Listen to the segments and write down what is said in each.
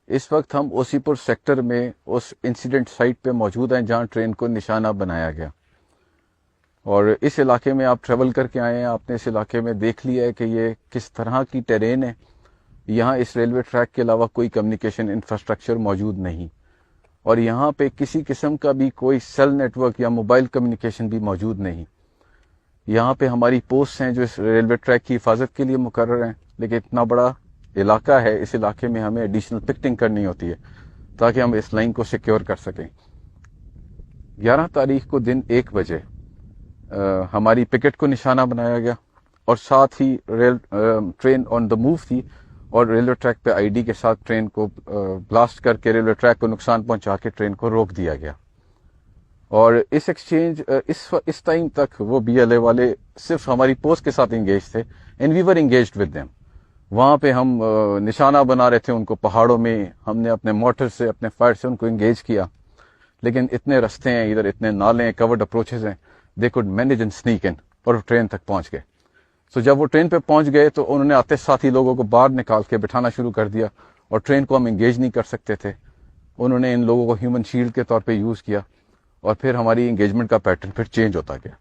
اس وقت ہم اوسی پور سیکٹر میں اس انسیڈنٹ سائٹ پہ موجود ہیں جہاں ٹرین کو نشانہ بنایا گیا، اور اس علاقے میں آپ ٹریول کر کے آئے ہیں، آپ نے اس علاقے میں دیکھ لیا ہے کہ یہ کس طرح کی ٹیرین ہے۔ یہاں اس ریلوے ٹریک کے علاوہ کوئی کمیونیکیشن انفراسٹرکچر موجود نہیں، اور یہاں پہ کسی قسم کا بھی کوئی سیل نیٹ ورک یا موبائل کمیونیکیشن بھی موجود نہیں۔ یہاں پہ ہماری پوسٹ ہیں جو اس ریلوے ٹریک کی حفاظت کے لیے مقرر ہیں، لیکن اتنا بڑا علاقہ ہے، اس علاقے میں ہمیں ایڈیشنل پکٹنگ کرنی ہوتی ہے تاکہ ہم اس لائن کو سیکیور کر سکیں۔ 11 تاریخ کو دن 1 بجے ہماری پکٹ کو نشانہ بنایا گیا، اور ساتھ ہی ٹرین آن دا موو تھی، اور ریلوے ٹریک پہ آئی ڈی کے ساتھ ٹرین کو بلاسٹ کر کے ریلوے ٹریک کو نقصان پہنچا کے ٹرین کو روک دیا گیا۔ اور اس ایکسچینج اس ٹائم تک وہ بی ایل اے والے صرف ہماری پوسٹ کے ساتھ انگیج تھے، and we were engaged with them. وہاں پہ ہم نشانہ بنا رہے تھے ان کو پہاڑوں میں، ہم نے اپنے موٹر سے اپنے فائر سے ان کو انگیج کیا، لیکن اتنے رستے ہیں ادھر، اتنے نالے ہیں، کورڈ اپروچز ہیں، they could manage and sneak in, اور ٹرین تک پہنچ گئے۔ سو جب وہ ٹرین پہ پہنچ گئے تو انہوں نے آتے ساتھی لوگوں کو باہر نکال کے بٹھانا شروع کر دیا، اور ٹرین کو ہم انگیج نہیں کر سکتے تھے۔ انہوں نے ان لوگوں کو ہیومن شیلڈ کے طور پہ یوز کیا، اور پھر ہماری انگیجمنٹ کا پیٹرن پھر چینج ہوتا گیا۔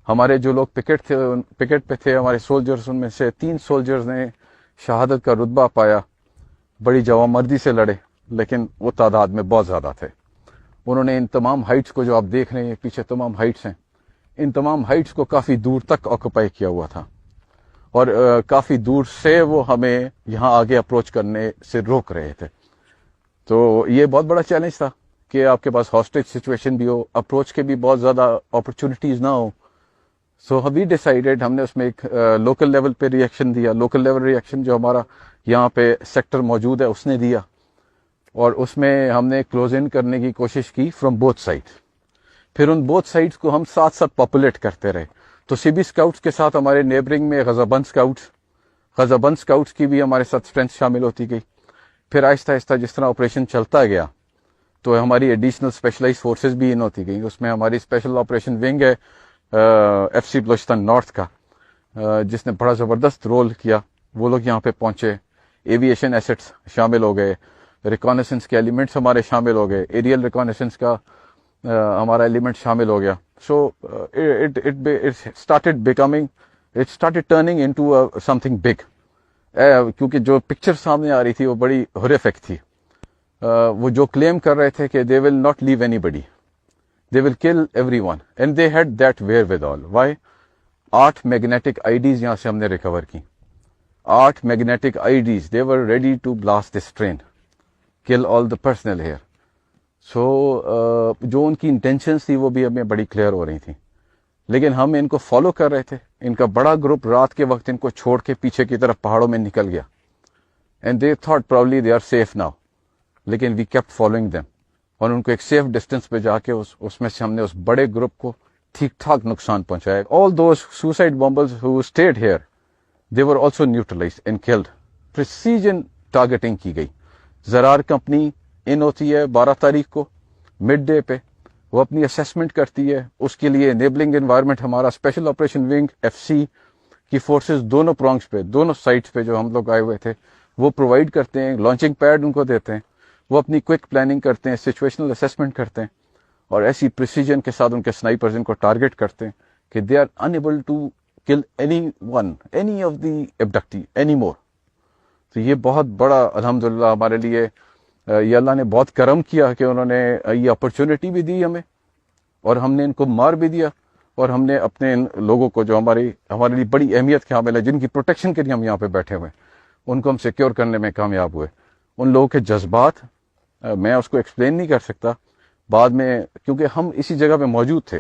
ہمارے جو لوگ پکٹ پہ تھے، ہمارے سولجرز، ان میں سے 3 سولجرز نے شہادت کا رتبہ پایا، بڑی جوانمردی سے لڑے، لیکن وہ تعداد میں بہت زیادہ تھے۔ انہوں نے ان تمام ہائٹس کو جو آپ دیکھ رہے ہیں پیچھے تمام ہائٹس ہیں، ان تمام ہائٹس کو کافی دور تک آکوپائی کیا ہوا تھا، اور کافی دور سے وہ ہمیں یہاں آگے اپروچ کرنے سے روک رہے تھے۔ تو یہ بہت بڑا چیلنج تھا کہ آپ کے پاس ہاسٹیج سچویشن بھی ہو، اپروچ کے بھی بہت زیادہ اپرچونٹیز نہ ہو۔ سو وی ڈیسائیڈیڈ، ہم نے اس میں ایک لوکل لیول پہ ریئیکشن دیا، لوکل لیول ریئیکشن جو ہمارا یہاں پہ سیکٹر موجود ہے اس نے دیا، اور اس میں ہم نے کلوز ان کرنے کی کوشش کی فرام بوتھ سائڈ۔ پھر ان بوتھ سائڈس کو ہم ساتھ ساتھ پاپولیٹ کرتے رہے۔ تو سی بی اسکاؤٹس کے ساتھ ہمارے نیبرنگ میں غزہ بند اسکاؤٹس کی بھی ہمارے ساتھ اسٹرینتھ شامل ہوتی گئی۔ پھر آہستہ آہستہ جس طرح آپریشن چلتا گیا تو ہماری ایڈیشنل اسپیشلائز فورسز بھی ان ہوتی گئی۔ اس میں ہماری اسپیشل آپریشن ونگ ہے ایف سی بلوچستان نارتھ کا، جس نے بڑا زبردست رول کیا۔ وہ لوگ یہاں پہ پہنچے، ایویشن ایسٹس شامل ہو گئے، ریکانیسنس کے ایلیمنٹس ہمارے شامل ہو گئے، ایریل ریکانیسنس کا ہمارا ایلیمنٹ شامل ہو گیا۔ So it started turning into some thing big, کیونکہ جو پکچر سامنے آ رہی تھی وہ بڑی ہورریفک تھی۔ وہ جو کلیم کر رہے تھے کہ they will not leave anybody, they will kill everyone, and they had that wherewithal. Why? 8 magnetic I days یہاں سے ہم نے ریکور کی، 8 میگنیٹک آئی ڈیز، they were ready to blast this train, kill all the personnel here. So جو ان کی intentions تھی وہ بھی ہمیں بڑی کلیئر ہو رہی تھیں، لیکن ہم ان کو فالو کر رہے تھے۔ ان کا بڑا گروپ رات کے وقت ان کو چھوڑ کے پیچھے کی طرف پہاڑوں میں نکل گیا، and they thought probably they are safe now, لیکن we kept following them، اور ان کو ایک سیف ڈسٹینس پہ جا کے اس میں سے ہم نے اس بڑے گروپ کو ٹھیک ٹھاک نقصان پہنچایا۔ All those suicide bombers who stayed here they were also neutralised and killed. Precision targeting کی گئی۔ زرار کمپنی ان ہوتی ہے 12 تاریخ کو مڈ ڈے پہ، وہ اپنی اسیسمنٹ کرتی ہے، اس کے لیے انیبلنگ انوائرمنٹ ہمارا special operation wing F C کی فورسز دونوں پرونگس پہ، دونوں سائٹس پہ جو ہم لوگ آئے ہوئے تھے وہ پرووائڈ کرتے ہیں، لانچنگ پیڈ ان کو دیتے ہیں، وہ اپنی کوئک پلاننگ کرتے ہیں، سچویشنل اسیسمنٹ کرتے ہیں، اور ایسی پریسیجن کے ساتھ ان کے سنائپرز ان کو ٹارگیٹ کرتے ہیں کہ they are unable to kill any of the abductee anymore. تو یہ بہت بڑا الحمدللہ ہمارے لیے یہ اللہ نے بہت کرم کیا کہ انہوں نے یہ اپرچونٹی بھی دی ہمیں، اور ہم نے ان کو مار بھی دیا، اور ہم نے اپنے ان لوگوں کو جو ہمارے لیے بڑی اہمیت کے حامل ہے، جن کی پروٹیکشن کے لیے ہم یہاں پہ بیٹھے ہوئے ہیں، ان کو ہم سیکیور کرنے میں کامیاب ہوئے۔ ان لوگوں کے جذبات میں اس کو ایکسپلین نہیں کر سکتا بعد میں، کیونکہ ہم اسی جگہ پہ موجود تھے،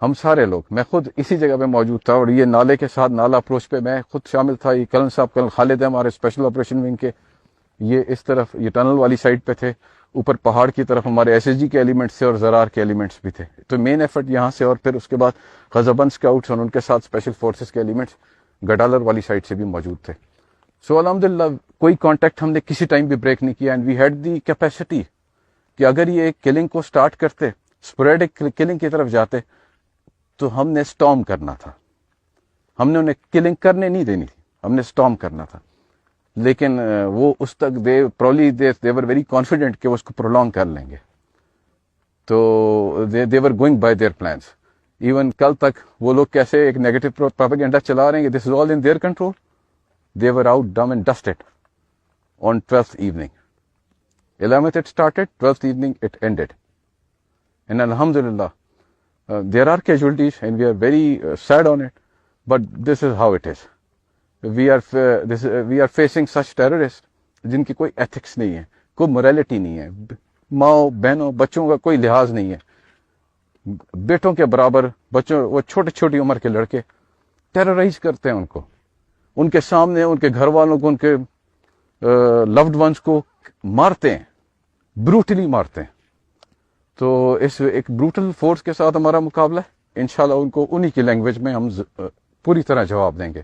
ہم سارے لوگ، میں خود اسی جگہ پہ موجود تھا، اور یہ نالے کے ساتھ نالا اپروچ پہ میں خود شامل تھا۔ یہ کلن صاحب، کلن خالد ہے ہمارے اسپیشل آپریشن ونگ کے، یہ اس طرف یہ ٹنل والی سائڈ پہ تھے، اوپر پہاڑ کی طرف ہمارے ایس ایس جی کے ایلیمنٹس تھے اور زرار کے ایلیمنٹس بھی تھے۔ تو مین ایفرٹ یہاں سے، اور پھر اس کے بعد غزہ اسکاؤٹس اور ان کے ساتھ اسپیشل فورسز کے ایلیمنٹس گڈالر والی سائڈ سے بھی موجود تھے۔ سو الحمدللہ کوئی کانٹیکٹ ہم نے کسی ٹائم بھی بریک نہیں کیا، and we had the capacity کہ اگر یہ ایک کلنگ کو سٹارٹ کرتے، اسپوریڈک کلنگ کی طرف جاتے، تو ہم نے سٹارم کرنا تھا، ہم نے انہیں کلنگ کرنے نہیں دینی تھی، ہم نے سٹارم کرنا تھا۔ لیکن وہ اس تک دے ور ویری کانفیڈنٹ کہ وہ اس کو پرولونگ کر لیں گے. تو they were going by their plans. Even کل تک وہ لوگ کیسے ایک نیگیٹو پروپیگنڈا چلا رہے ہیں کہ this is all in their control. They were out done and dusted on 12th evening. 11th it started, 12th evening it ended. And alhamdulillah, there are casualties and we are very sad on it, but this is how it is. We are facing such terrorists جن کی کوئی ethics نہیں ہے, کوئی morality نہیں ہے, ماؤں بہنوں بچوں کا کوئی لحاظ نہیں ہے, بیٹوں کے برابر بچوں, وہ چھوٹی عمر کے لڑکے ٹیررائز کرتے ہیں ان کو, ان کے سامنے ان کے گھر والوں کو, ان کے لوڈ ونس کو مارتے ہیں, بروٹلی مارتے ہیں. تو اس ایک بروٹل فورس کے ساتھ ہمارا مقابلہ ہے. انشاءاللہ ان کو انہی کی لینگویج میں ہم پوری طرح جواب دیں گے.